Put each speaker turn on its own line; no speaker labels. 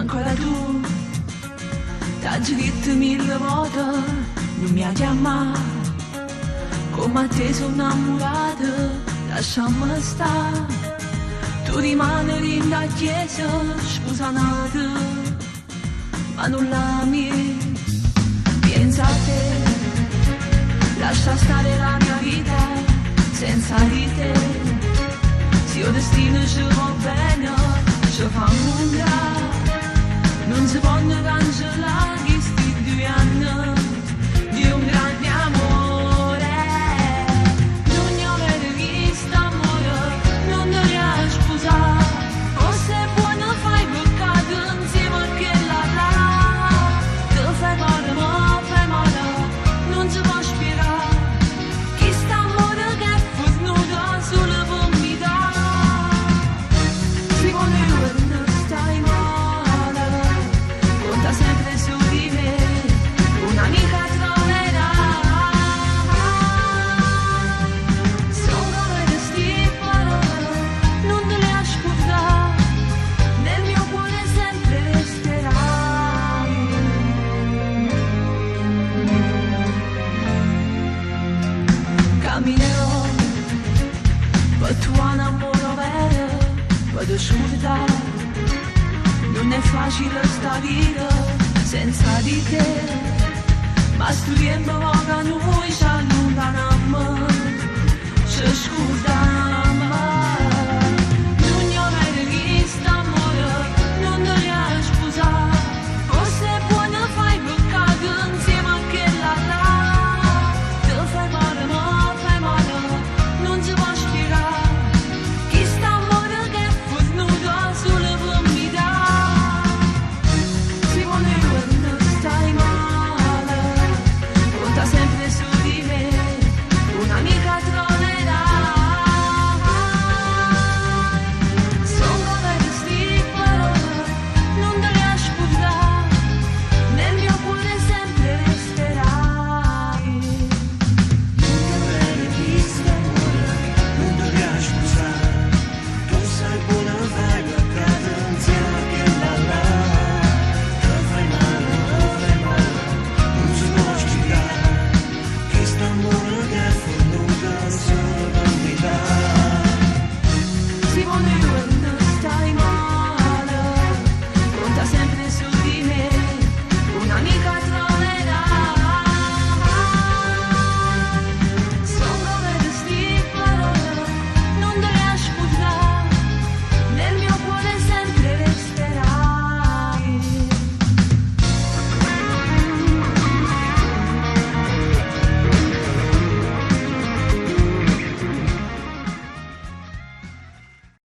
ancora tu, t'hai detto mille volte, non mi ha chiamato, come a te sono innamorata, lasciami stare, tu rimani in la chiesa, sposata, ma non la mia, pensa a te, lascia stare la mia vita, senza di te, se il destino ci va bene, ci fa nulla. Non si possono cancellare questi 2 anni di un grande amore. Non ne avete visto amore, non ne riesco a sposare. Forse è buono fai peccato insieme a quella là. Te fai male, ma fai male, non si può spiegare. Questo amore che è fornuto solo per mi dare. Si vuole non stai male. Conta sempre su di me, un'amica troverà. Sono come queste parole, non te le ascoltare, nel mio cuore sempre resterai. Camminerò per tuo amore vero, vado asciutare. Non è facile sta vita senza di te, ma sto tempo che noi ci allontaniamo, ci